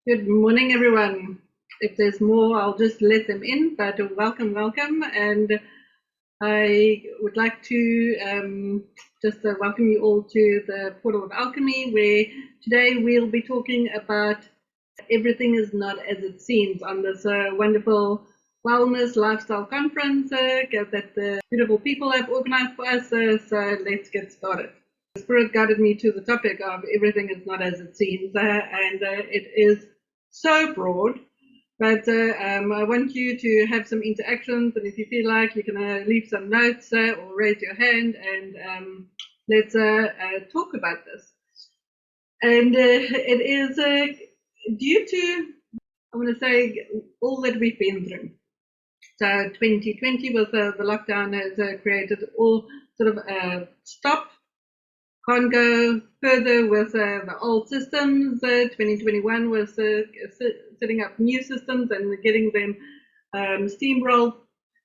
Good morning, everyone. If there's more, I'll just let them in, but welcome. And I would like to just welcome you all to the Portal of Alchemy, where today we'll be talking about everything is not as it seems on this wonderful wellness lifestyle conference that the beautiful people have organized for us. So let's get started. The Spirit guided me to the topic of everything is not as it seems, and it is so broad, but I want you to have some interactions, and if you feel like, you can leave some notes or raise your hand, and let's talk about this. And it is due to, I want to say, all that we've been through. So 2020 with the lockdown has created all sort of stop. Can't go further with the old systems. 2021 was setting up new systems and getting them steamrolled.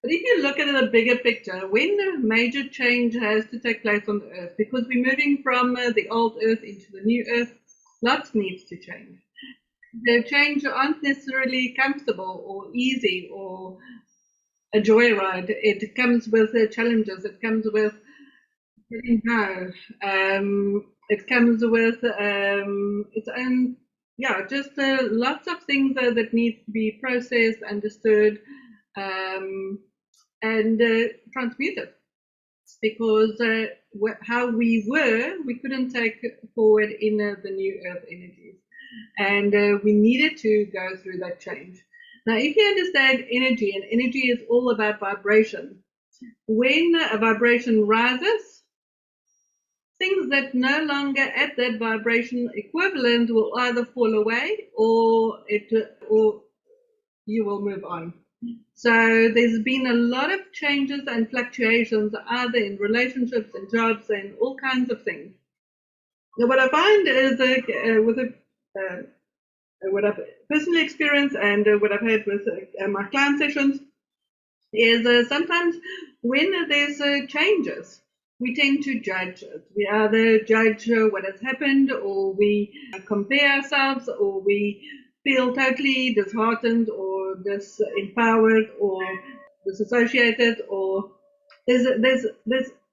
But if you look at the bigger picture, when the major change has to take place on the Earth, because we're moving from the old Earth into the new Earth, lots needs to change. The change aren't necessarily comfortable or easy or a joyride. It comes with challenges. It comes with no, it comes with its own, just lots of things that need to be processed, understood, and transmuted. Because how we couldn't take forward in the new Earth energies, and we needed to go through that change. Now, if you understand energy, and energy is all about vibration, when a vibration rises, things that no longer at that vibration equivalent will either fall away or you will move on. So there's been a lot of changes and fluctuations, either in relationships and jobs and all kinds of things. Now, what I find is what I've personally experienced and what I've had with my client sessions is sometimes when there's changes, we tend to judge it. We either judge what has happened, or we compare ourselves, or we feel totally disheartened or disempowered or disassociated, or there's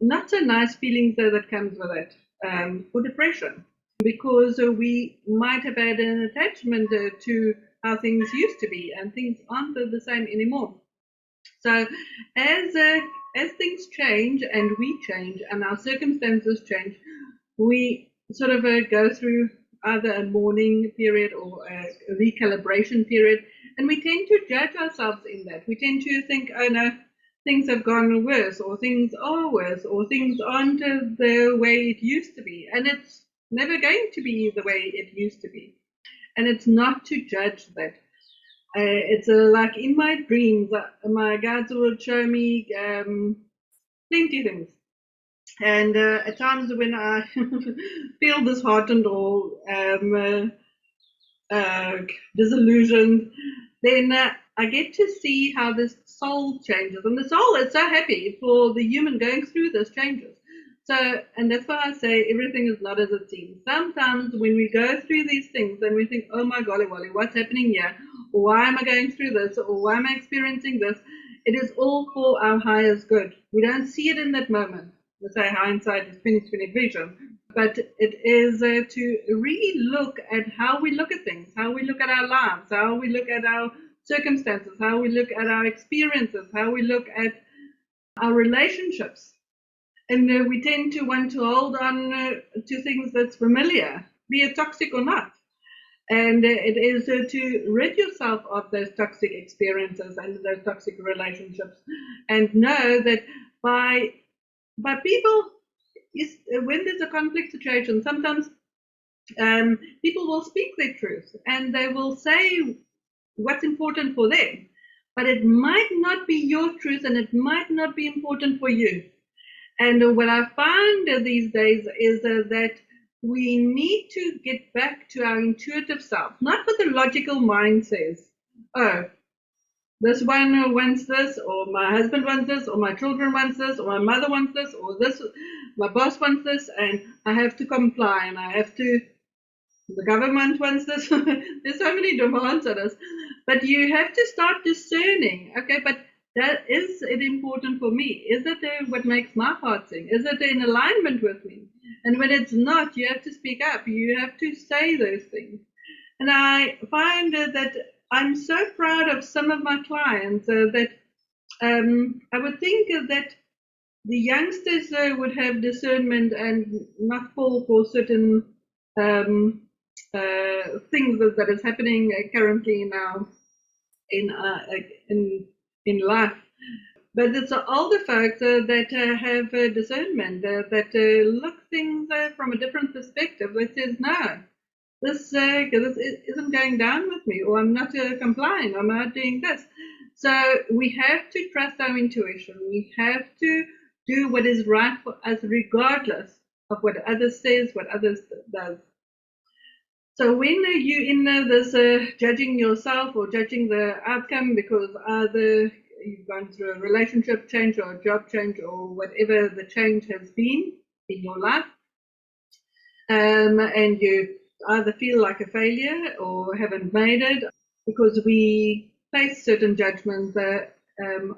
not so nice feelings that comes with it, or depression, because we might have had an attachment to how things used to be, and things aren't the same anymore. So as things change and we change and our circumstances change, we sort of go through either a mourning period or a recalibration period, and we tend to judge ourselves in that. We tend to think, oh no, things have gone worse, or things are worse, or things aren't the way it used to be, and it's never going to be the way it used to be. And it's not to judge that. It's like in my dreams, my guides would show me plenty of things. And at times when I feel disheartened or disillusioned, then I get to see how this soul changes. And the soul is so happy for the human going through those changes. So, and that's why I say everything is not as it seems. Sometimes when we go through these things and we think, oh my golly Wally, what's happening here? Or why am I going through this? Or why am I experiencing this? It is all for our highest good. We don't see it in that moment. We say hindsight is 20/20 vision. But it is to really look at how we look at things, how we look at our lives, how we look at our circumstances, how we look at our experiences, how we look at our relationships. And we tend to want to hold on to things that's familiar, be it toxic or not. And it is to rid yourself of those toxic experiences and those toxic relationships, and know that by people, when there's a conflict situation, sometimes people will speak their truth and they will say what's important for them, but it might not be your truth and it might not be important for you. And what I find these days is that we need to get back to our intuitive self, not what the logical mind says. Oh, this one wants this, or my husband wants this, or my children wants this, or my mother wants this, or this, my boss wants this, and I have to comply, and I have to the government wants this. There's so many demands on us, but you have to start discerning. Okay, but is it important for me? Is it what makes my heart sing? Is it in alignment with me? And when it's not, you have to speak up. You have to say those things. And I find that I'm so proud of some of my clients that I would think that the youngsters would have discernment and not fall for certain things that is happening currently now in life. But it's the older folks that have discernment, that look things from a different perspective, that says, no, this isn't going down with me, or I'm not complying, I'm not doing this. So we have to trust our intuition. We have to do what is right for us, regardless of what others says, what others does. So when you in this judging yourself or judging the outcome because either you've gone through a relationship change or a job change or whatever the change has been in your life, and you either feel like a failure or haven't made it, because we place certain judgments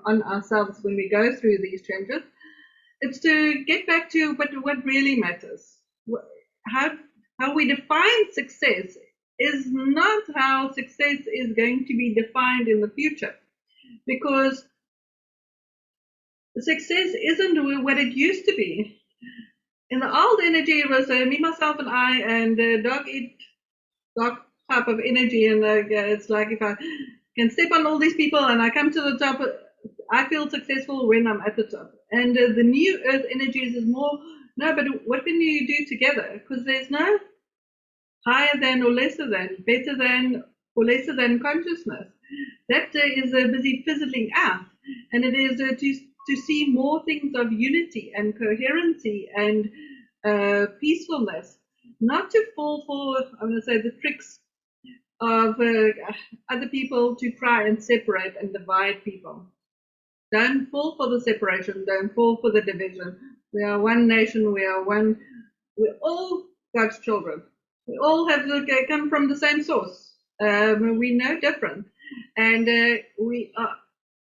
on ourselves when we go through these changes, it's to get back to what really matters. How we define success is not how success is going to be defined in the future, because success isn't what it used to be. In the old energy, it was me, myself, and I, and dog eat dog type of energy. And it's like if I can step on all these people and I come to the top, I feel successful when I'm at the top. And the new earth energies is more, no, but what can you do together? Because there's no higher than or lesser than, better than or lesser than consciousness. That is busy fizzling out. And it is to see more things of unity and coherency and peacefulness, not to fall for, I'm going to say, the tricks of other people to try and separate and divide people. Don't fall for the separation. Don't fall for the division. We are one nation. We are one. We're all God's children. We all have come from the same source. We know different, and we are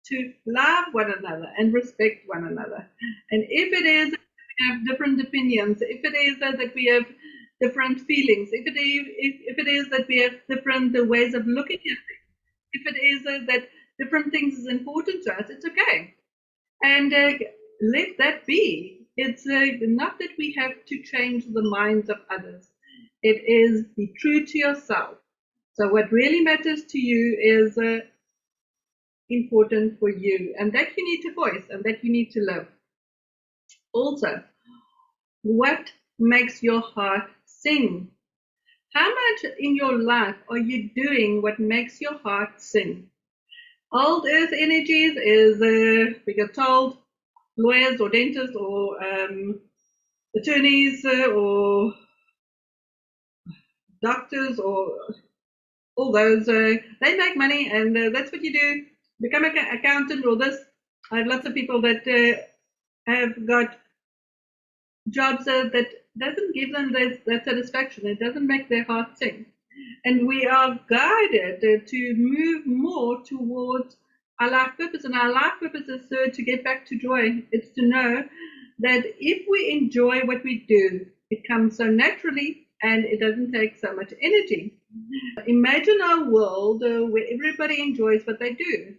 to love one another and respect one another. And if it is that we have different opinions, if it is that we have different feelings, if it is that we have different ways of looking at things, if it is that different things is important to us, it's okay. And let that be. It's not that we have to change the minds of others. It is be true to yourself. So what really matters to you is important for you, and that you need to voice and that you need to live. Also, what makes your heart sing? How much in your life are you doing what makes your heart sing? Old earth energies is, we get told, lawyers or dentists or attorneys or doctors or all those, they make money, and that's what you do. Become an accountant or this. I have lots of people that have got jobs that doesn't give them that satisfaction. It doesn't make their heart sing. And we are guided to move more towards our life purpose. And our life purpose is to get back to joy. It's to know that if we enjoy what we do, it comes so naturally and it doesn't take so much energy. Imagine a world where everybody enjoys what they do.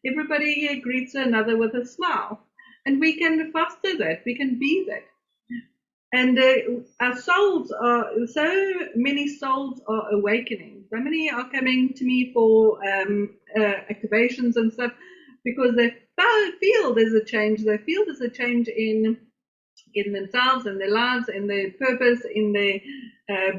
Everybody greets another with a smile. And we can foster that. We can be that. And our souls are, so many souls are awakening. So many are coming to me for activations and stuff, because they feel there's a change. They feel there's a change in themselves, in their lives, in their purpose, in their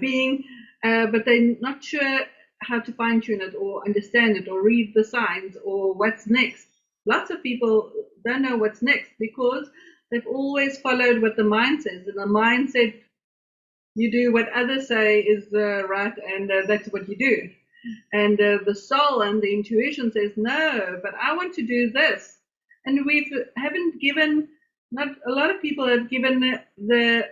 being, but they're not sure how to fine tune it or understand it or read the signs or what's next. Lots of people don't know what's next because they've always followed what the mind says, and the mind said you do what others say is right, and that's what you do. And the soul and the intuition says, no, but I want to do this. And haven't given, not a lot of people have given the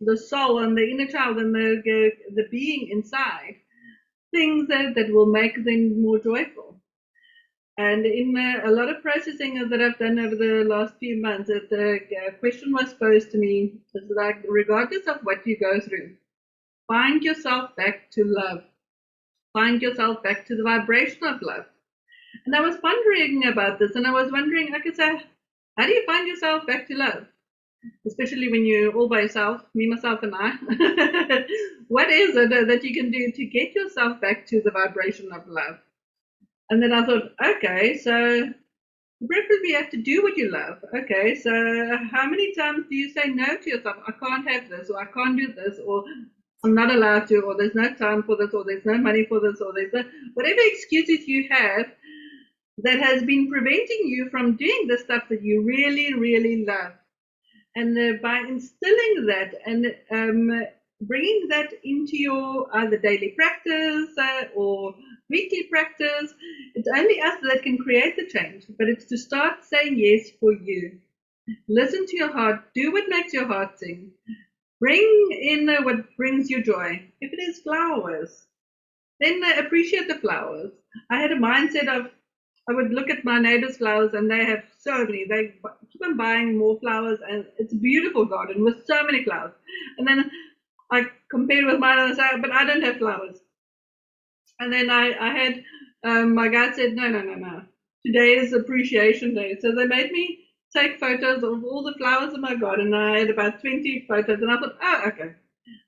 the soul and the inner child and the being inside, things that will make them more joyful. And in a lot of processing that I've done over the last few months, the question was posed to me, it's like, regardless of what you go through, find yourself back to love. Find yourself back to the vibration of love. And I was pondering about this, and I was wondering, like I said, how do you find yourself back to love? Especially when you're all by yourself, me, myself, and I. What is it that you can do to get yourself back to the vibration of love? And then I thought, okay, so preferably you have to do what you love. Okay, so how many times do you say no to yourself? I can't have this, or I can't do this, or I'm not allowed to, or there's no time for this, or there's no money for this, or there's no, whatever excuses you have that has been preventing you from doing the stuff that you really, really love. And by instilling that and bringing that into your either daily practice or weekly practice, it's only us that can create the change, but it's to start saying yes for you. Listen to your heart, do what makes your heart sing. Bring in what brings you joy. If it is flowers, then appreciate the flowers. I had a mindset of, I would look at my neighbor's flowers and they have so many. They keep on buying more flowers and it's a beautiful garden with so many flowers. And then I compared with mine and I said, but I don't have flowers. And then I had, my guide said, no. Today is appreciation day. So they made me take photos of all the flowers in my garden. I had about 20 photos and I thought, oh, okay.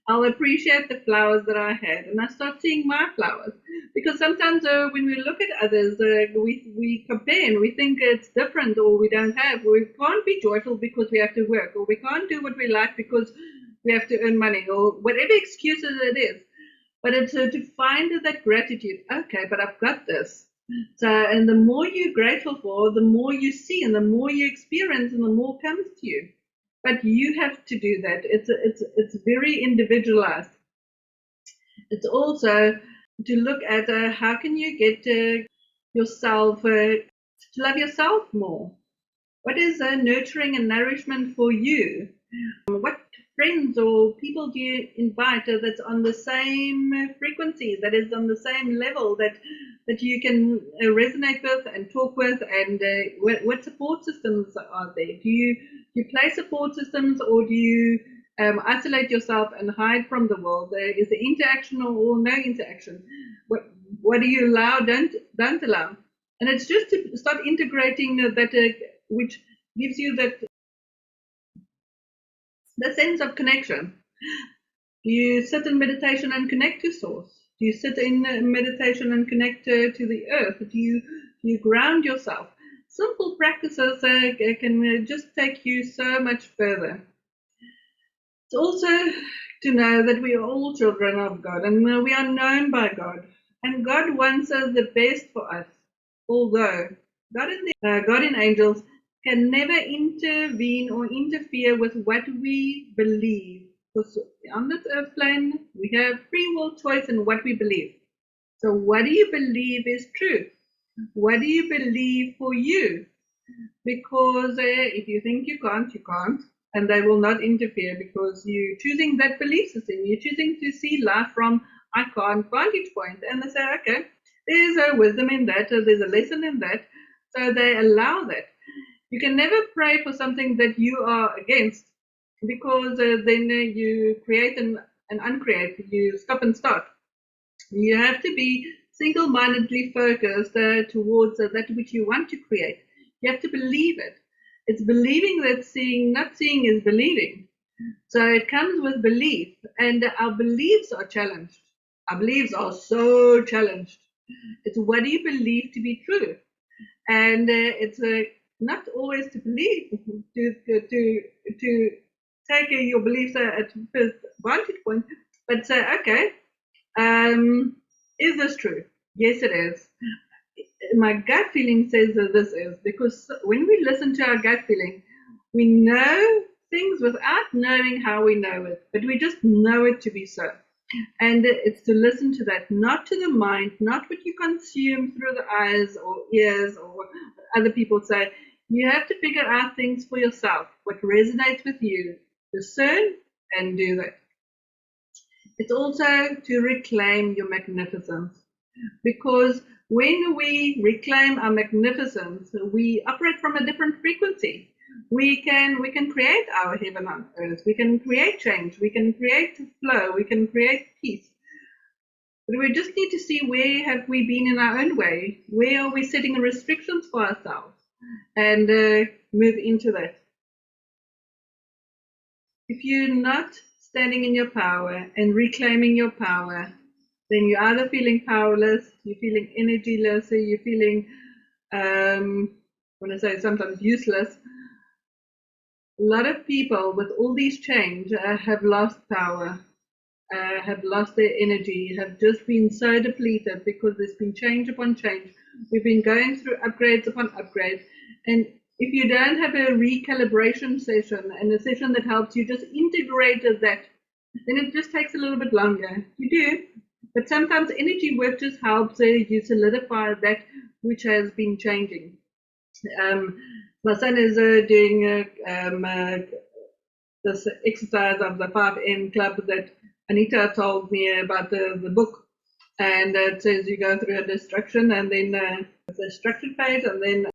I'll appreciate the flowers that I had, and I start seeing my flowers. Because sometimes when we look at others, we compare and we think it's different, or we don't have. We can't be joyful because we have to work, or we can't do what we like because we have to earn money, or whatever excuses it is. But it's to find that gratitude. Okay, but I've got this. So, and the more you're grateful for, the more you see, and the more you experience, and the more comes to you. But you have to do that. It's very individualized. It's also to look at how can you get yourself to love yourself more. What is nurturing and nourishment for you? What friends or people do you invite that's on the same frequency, that is on the same level, that you can resonate with and talk with, and what support systems are there? Do you play support systems, or do you isolate yourself and hide from the world? Is there interaction or no interaction? What do you allow, don't allow? And it's just to start integrating that, which gives you that the sense of connection. Do you sit in meditation and connect to source? Do you sit in meditation and connect to the earth? Do you ground yourself? Simple practices can just take you so much further. It's also to know that we are all children of God, and we are known by God, and God wants the best for us. Although God and angels can never intervene or interfere with what we believe. Because on this earth plane, we have free will choice in what we believe. So what do you believe is true? What do you believe for you? Because if you think you can't, you can't. And they will not interfere, because you're choosing that belief system. You're choosing to see life from I can't vantage point. And they say, okay, there's a wisdom in that, there's a lesson in that. So they allow that. You can never pray for something that you are against, because then you create and uncreate. You stop and start. You have to be single-mindedly focused towards that which you want to create. You have to believe it. It's believing that seeing, not seeing is believing. So it comes with belief, and our beliefs are challenged. Our beliefs are so challenged. It's what do you believe to be true? And it's not always to believe, to take your beliefs at first vantage point, but say, okay, is this true? Yes, it is. My gut feeling says that this is, because when we listen to our gut feeling, we know things without knowing how we know it, but we just know it to be so. And it's to listen to that, not to the mind, not what you consume through the eyes or ears or what other people say. You have to figure out things for yourself, what resonates with you. Discern and do that. It's also to reclaim your magnificence, because when we reclaim our magnificence, we operate from a different frequency. We can create our heaven on earth. We can create change. We can create flow. We can create peace. But we just need to see where have we been in our own way. Where are we setting restrictions for ourselves, and move into that. If you're not standing in your power and reclaiming your power, then you're either feeling powerless, you're feeling energyless, or you're feeling, when I say sometimes useless. A lot of people with all these change have lost power, have lost their energy, have just been so depleted because there's been change upon change. We've been going through upgrades upon upgrades. And if you don't have a recalibration session and a session that helps you just integrate that, then it just takes a little bit longer. You do, but sometimes energy work just helps you solidify that which has been changing. My son is doing this exercise of the 5M club that Anita told me about the book, and it says you go through a destruction and then the structured phase, and then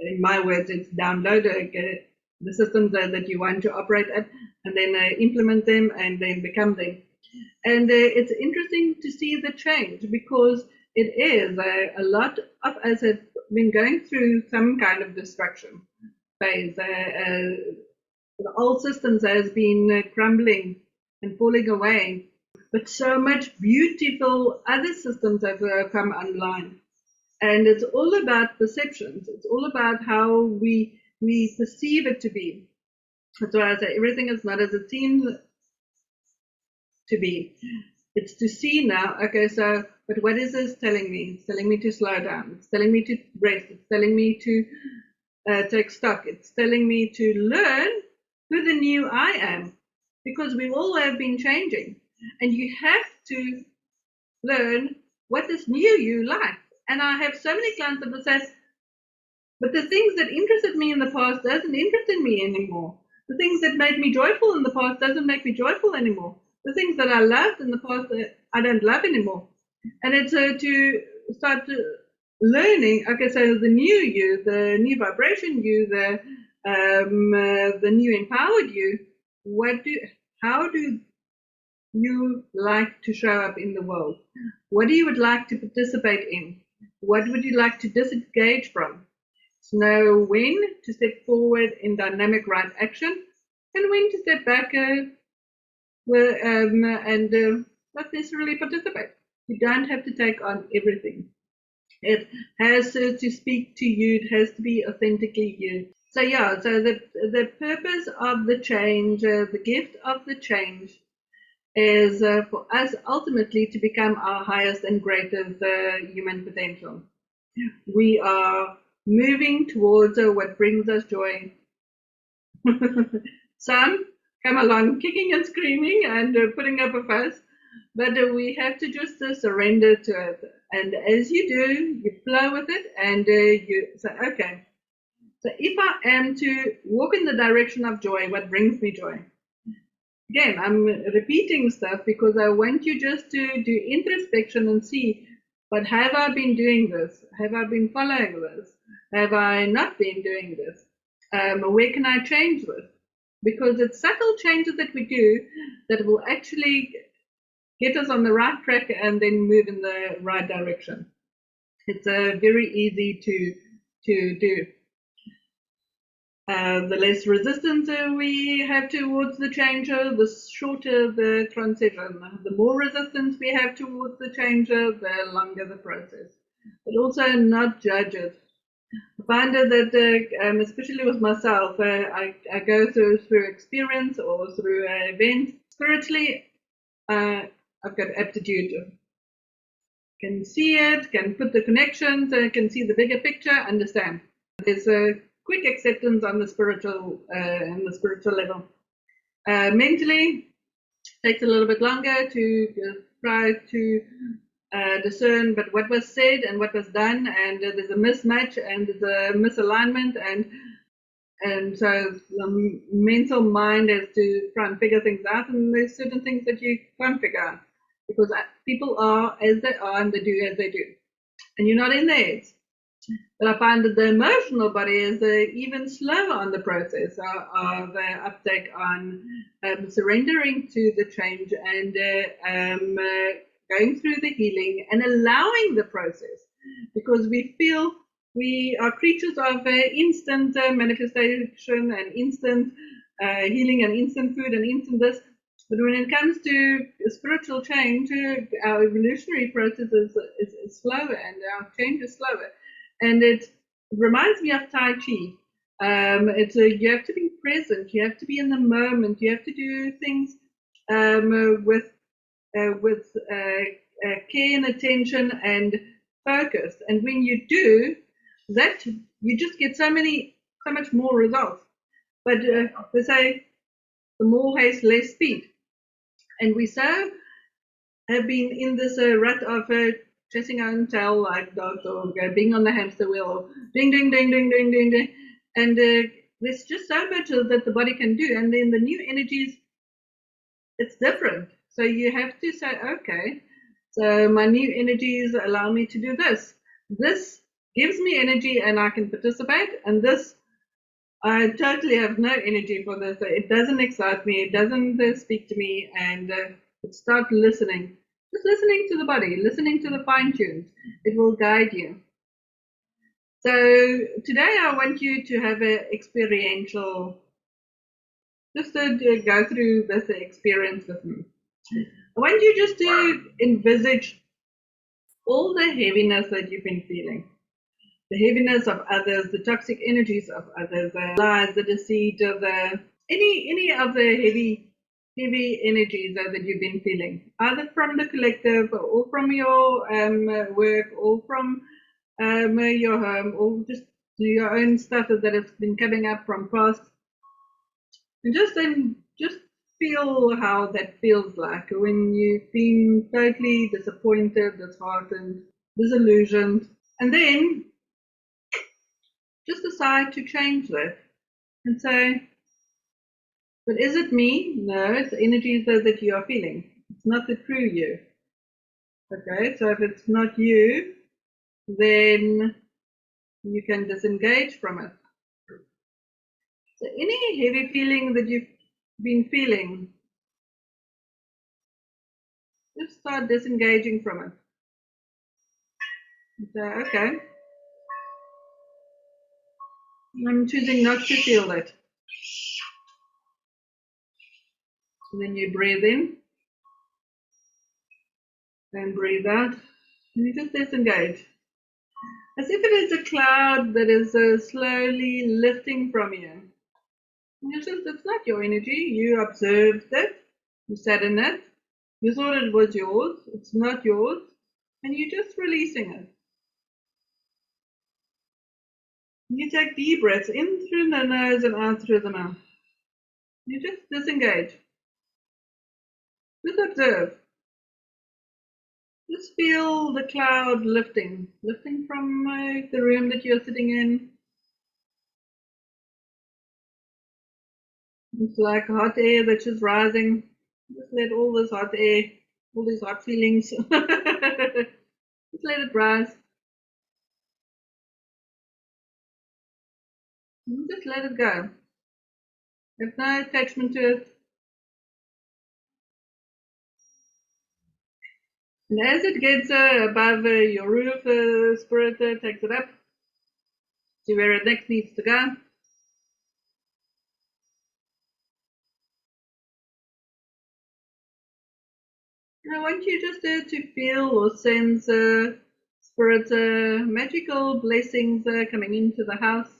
in my words, it's download the systems that you want to operate at, and then implement them and then become them. And it's interesting to see the change, because it is a lot of us have been going through some kind of destruction phase. The old systems has been crumbling and falling away, but so much beautiful other systems have come online. And it's all about perceptions. It's all about how we perceive it to be. That's why I say everything is not as it seems to be. It's to see now, okay, so, but what is this telling me? It's telling me to slow down. It's telling me to rest. It's telling me to take stock. It's telling me to learn who the new I am, because we all have been changing. And you have to learn what this new you like. And I have so many clients that say, but the things that interested me in the past doesn't interest me anymore. The things that made me joyful in the past doesn't make me joyful anymore. The things that I loved in the past, I don't love anymore. And it's to start learning, okay, so the new you, the new vibration you, the new empowered you, how do you like to show up in the world? What do you would like to participate in? What would you like to disengage from? So know when to step forward in dynamic right action, and when to step back and not necessarily participate. You don't have to take on everything. It has to speak to you. It has to be authentically you. So yeah, so the purpose of the change, the gift of the change, is for us ultimately to become our highest and greatest human potential. We are moving towards what brings us joy. Some come along kicking and screaming and putting up a fuss, but we have to just surrender to it. And as you do, you flow with it, and you say, okay, so if I am to walk in the direction of joy, what brings me joy? Again, I'm repeating stuff because I want you just to do introspection and see, but have I been doing this? Have I been following this? Have I not been doing this? Where can I change this? Because it's subtle changes that we do that will actually get us on the right track and then move in the right direction. It's very easy to do. The less resistance we have towards the change, the shorter the transition. The more resistance we have towards the change, the longer the process. But also not judge it. I find that, especially with myself, I go through experience or through an event. Spiritually, I've got aptitude. Can see it, can put the connections, can see the bigger picture, understand. There's a quick acceptance on the spiritual level. Mentally, takes a little bit longer to try to discern, but what was said and what was done, and there's a mismatch and there's a misalignment, and And so the mental mind has to try and figure things out, and there's certain things that you can't figure out because people are as they are and they do as they do, and you're not in their heads. But I find that the emotional body is even slower on the process of uptake on surrendering to the change and going through the healing and allowing the process, because we feel we are creatures of instant manifestation and instant healing and instant food and instant this. But when it comes to spiritual change, our evolutionary process is slower and our change is slower. And it reminds me of Tai Chi. You have to be present, you have to be in the moment, you have to do things with care and attention and focus. And when you do that, you just get so much more results. But they say the more haste, less speed. And we so have been in this rut of chasing our own tail like dogs, or being on the hamster wheel, ding, ding, ding, ding, ding, ding, ding. And there's just so much that the body can do. And then the new energies, it's different. So you have to say, okay, so my new energies allow me to do this. This gives me energy and I can participate. And this, I totally have no energy for this. It doesn't excite me. It doesn't speak to me. And start listening. Just listening to the body, listening to the fine tunes. It will guide you. So today I want you to have an experiential, just to go through this experience with me. I want you just to envisage all the heaviness that you've been feeling. The heaviness of others, the toxic energies of others, the lies, the deceit, any of the heavy energies that you've been feeling, either from the collective or from your work or from your home, or just your own stuff that has been coming up from past. And just feel how that feels like when you've been totally disappointed, disheartened, disillusioned, and then just decide to change that and say, but is it me? No, it's the energies that you are feeling. It's not the true you. Okay, so if it's not you, then you can disengage from it. So any heavy feeling that you've been feeling, just start disengaging from it. So, okay, I'm choosing not to feel that. And then you breathe in and breathe out, and you just disengage. As if it is a cloud that is slowly lifting from you. It's not your energy. You observed it, you sat in it, you thought it was yours, it's not yours, and you're just releasing it. You take deep breaths in through the nose and out through the mouth. You just disengage. Just observe. Just feel the cloud lifting from the room that you're sitting in. It's like hot air that's just rising. Just let all this hot air, all these hot feelings, just let it rise. And just let it go. Have no attachment to it. And as it gets above your roof, Spirit takes it up to where it next needs to go. And I want you just to feel or sense Spirit magical blessings coming into the house.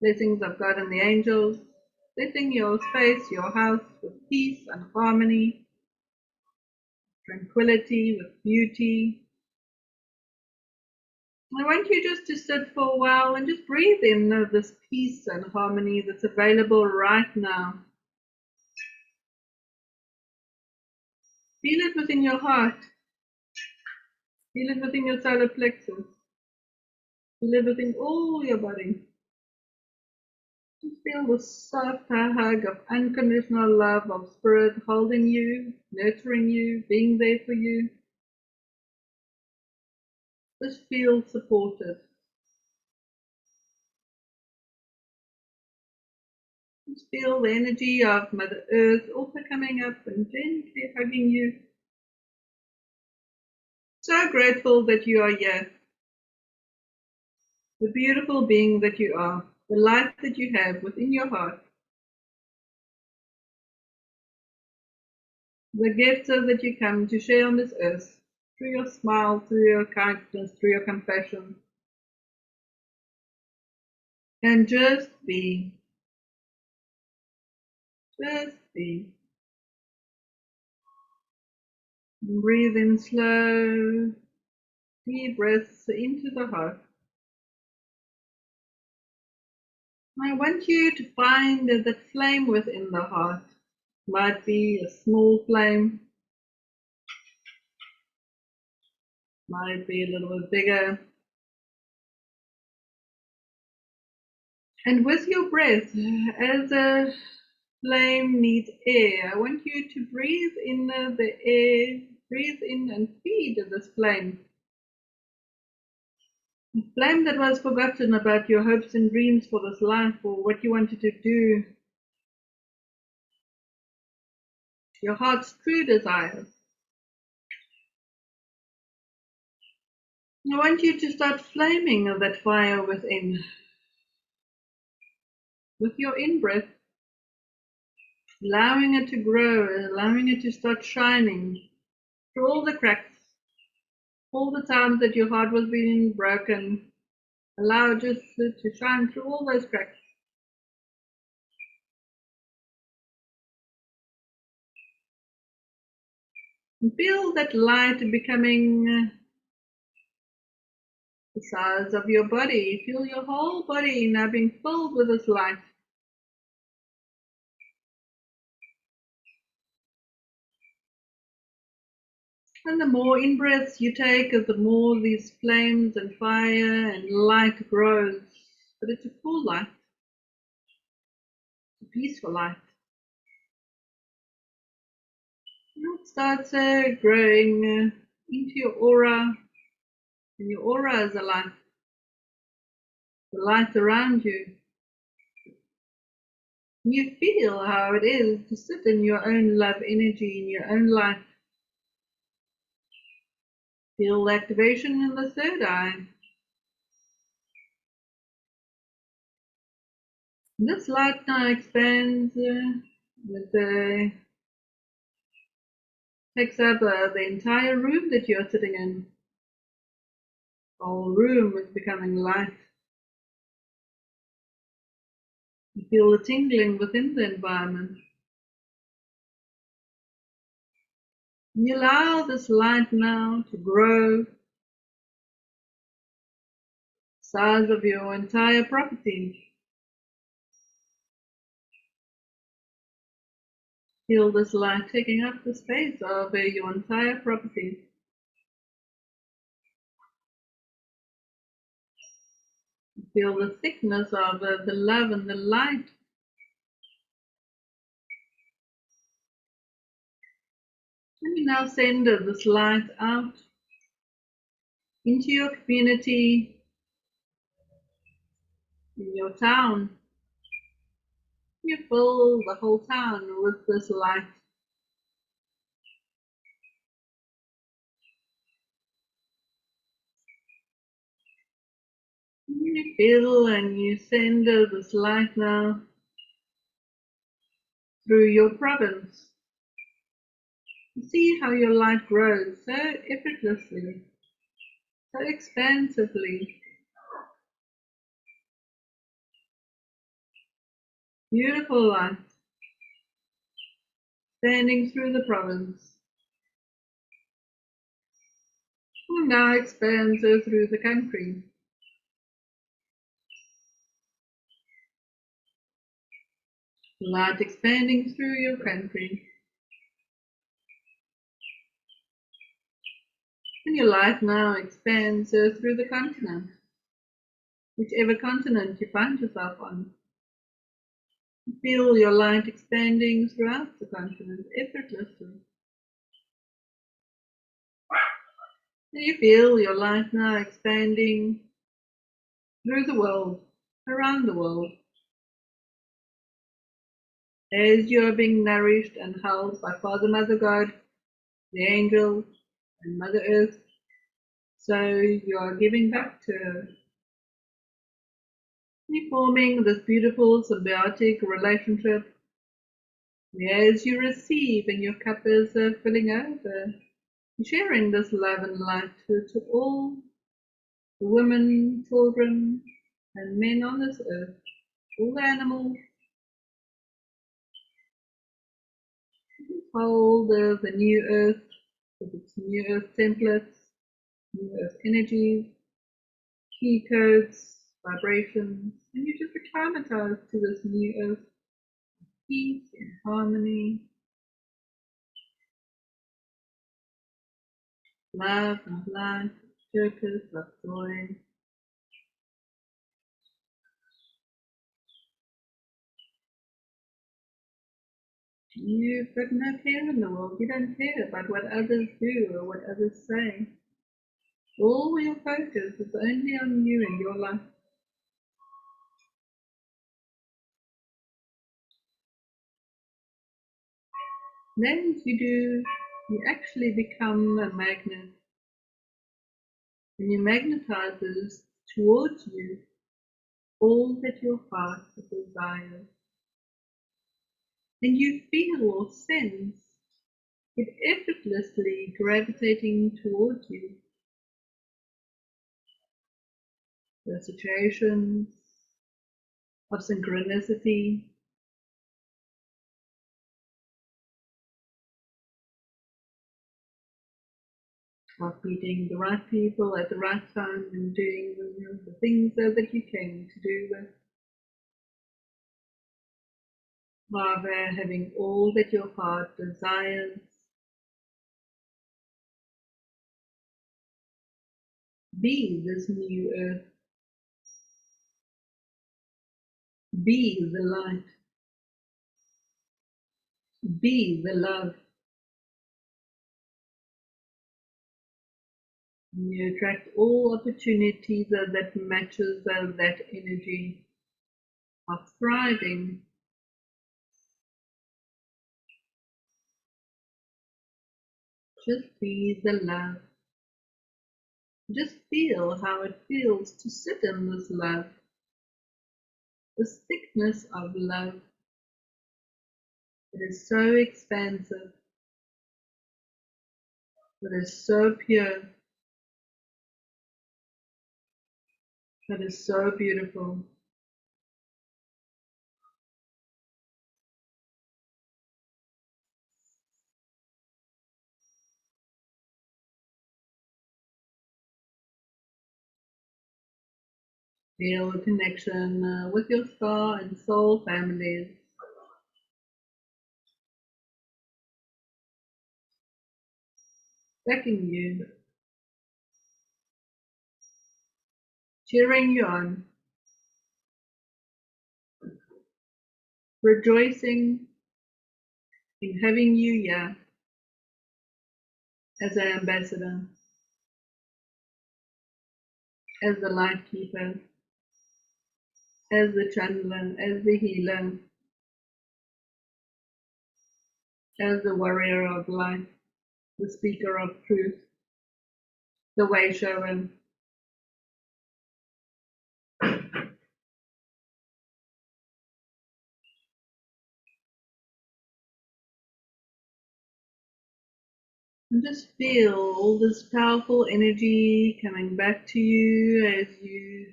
Blessings of God and the angels. Blessing your space, your house with peace and harmony, tranquility, with beauty. I want you just to sit for a while and just breathe in this peace and harmony that's available right now. Feel it within your heart. Feel it within your solar plexus. Feel it within all your body. Just feel the soft hug of unconditional love of spirit holding you, nurturing you, being there for you. Just feel supported. Just feel the energy of Mother Earth also coming up and gently hugging you. So grateful that you are here. The beautiful being that you are, the light that you have within your heart, the gifts that you come to share on this earth, through your smile, through your kindness, through your compassion. And just be. Just be. Breathe in slow, deep breaths into the heart. I want you to find that flame within the heart. Might be a small flame, might be a little bit bigger. And with your breath, as a flame needs air, I want you to breathe in the air, breathe in and feed this flame. The flame that was forgotten about your hopes and dreams for this life, or what you wanted to do, your heart's true desires. I want you to start flaming that fire within, with your in-breath, allowing it to grow, allowing it to start shining through all the cracks, all the times that your heart was being broken. Allow just to shine through all those cracks. And feel that light becoming the size of your body. Feel your whole body now being filled with this light. And the more in-breaths you take, the more these flames and fire and light grows. But it's a full light, a peaceful light. And it starts growing into your aura. And your aura is a light. The light around you. You feel how it is to sit in your own love energy, in your own light. Feel activation in the third eye. This light now expands, takes up the entire room that you're sitting in. The whole room is becoming light. You feel the tingling within the environment. And you allow this light now to grow the size of your entire property. Feel this light taking up the space of your entire property. Feel the thickness of the love and the light. And you now send this light out into your community, in your town. You fill the whole town with this light. You feel and you send this light now through your province. You see how your light grows so effortlessly, so expansively. Beautiful light standing through the province. And now expands through the country. Light expanding through your country. And your light now expands through the continent, whichever continent you find yourself on. Feel your light expanding throughout the continent effortlessly. And you feel your light now expanding through the world, around the world, as you are being nourished and held by Father, Mother God, the angels, and Mother Earth. So you are giving back to her, forming this beautiful symbiotic relationship. As you receive and your cup is filling over, sharing this love and light to all the women, children, and men on this earth, all the animals. Hold the new earth with its new earth templates, new earth energies, key codes, vibrations, and you just acclimatize to this new earth, peace and harmony, love and light, purpose of joy. You've got no care in the world. You don't care about what others do or what others say. All your focus is only on you and your life. Then as you do, you actually become a magnet. And you magnetizes towards you all that your heart desires. And you feel or sense it effortlessly gravitating towards you. The situations of synchronicity, of meeting the right people at the right time and doing the things that you came to do with. Of having all that your heart desires. Be this new earth. Be the light. Be the love. You attract all opportunities that matches that energy of thriving. Just be the love. Just feel how it feels to sit in this love, this thickness of love. It is so expansive. It is so pure. It is so beautiful. Feel a connection with your star and soul families. Backing you, cheering you on, rejoicing in having you here as an ambassador, as the light keeper, as the channeler, as the healer, as the warrior of light, the speaker of truth, the Wayshower. And just feel all this powerful energy coming back to you as you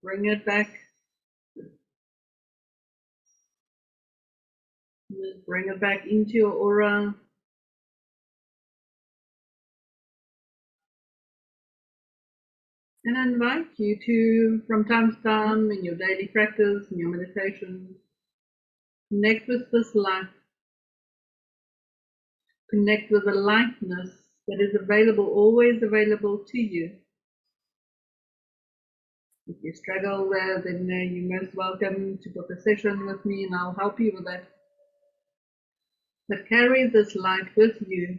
bring it back. Bring it back into your aura. And I invite you to, from time to time in your daily practice, in your meditation, connect with this light. Connect with the lightness that is available, always available to you. If you struggle there, then you're most welcome to book a session with me and I'll help you with that. But carry this light with you.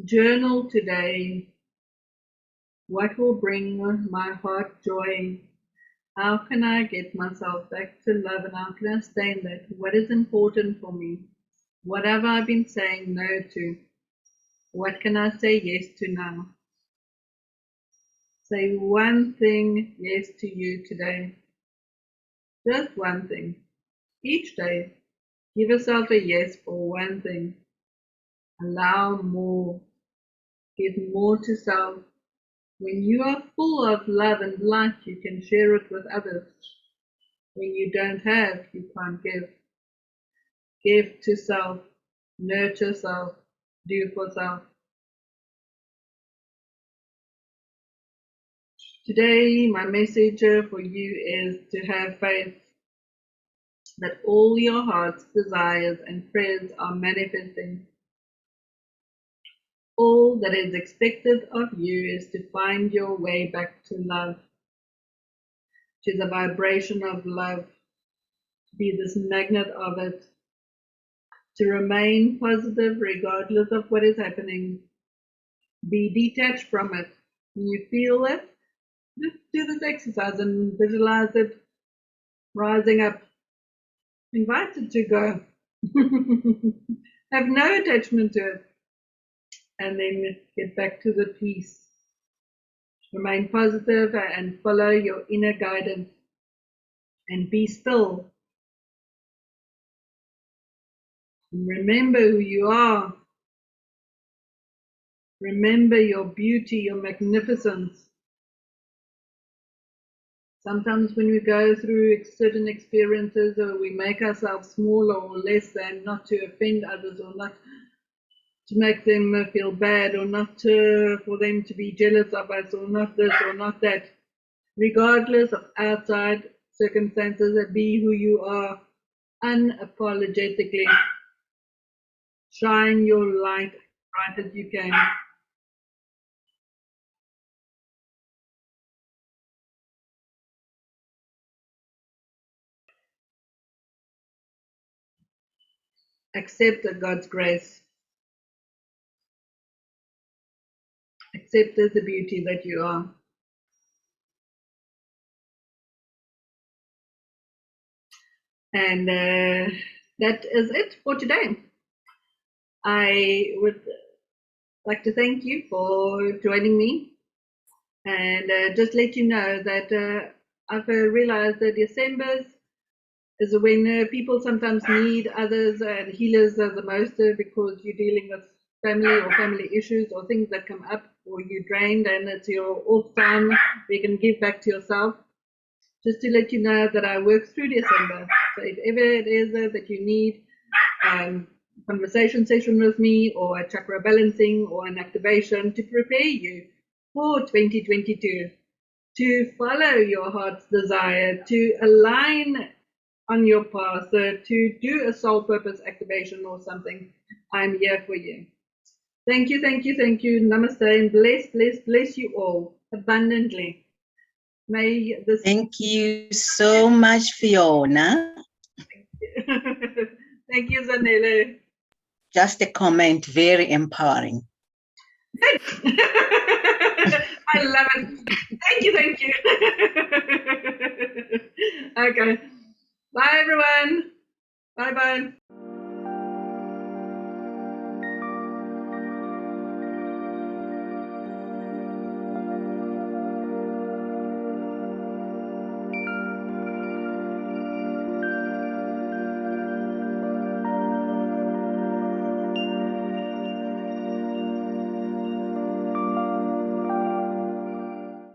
Journal today. What will bring my heart joy? How can I get myself back to love and how can I stay in that? What is important for me? What have I been saying no to? What can I say yes to now? Say one thing yes to you today. Just one thing. Each day, give yourself a yes for one thing. Allow more. Give more to self. When you are full of love and light, you can share it with others. When you don't have, you can't give. Give to self. Nurture self. Do for self. Today, my message for you is to have faith that all your heart's desires and prayers are manifesting. All that is expected of you is to find your way back to love, to the vibration of love, to be this magnet of it, to remain positive regardless of what is happening. Be detached from it. When you feel it, just do this exercise and visualize it rising up. Invite it to go. Have no attachment to it. And then get back to the peace. Remain positive and follow your inner guidance. And be still. And remember who you are. Remember your beauty, your magnificence. Sometimes when we go through certain experiences, or we make ourselves smaller or less than, not to offend others or not to make them feel bad or not for them to be jealous of us or not this or not that. Regardless of outside circumstances, be who you are unapologetically. Shine your light as bright as you can. Accept God's grace. Accept the beauty that you are. And that is it for today. I would like to thank you for joining me and just let you know that I've realized that December is when people sometimes need others and healers the most because you're dealing with family or family issues or things that come up or you're drained and it's your off time where you can give back to yourself. Just to let you know that I work through December. So if ever it is that you need conversation session with me or a chakra balancing or an activation to prepare you for 2022, to follow your heart's desire, to align on your path, to do a soul purpose activation or something, I'm here for you. Thank you, thank you, thank you. Namaste and bless you all abundantly. May this. Thank you so much, Fiona. Thank you, Zanele. Just a comment, very empowering. I love it. Thank you, thank you. Okay. Bye, everyone. Bye-bye.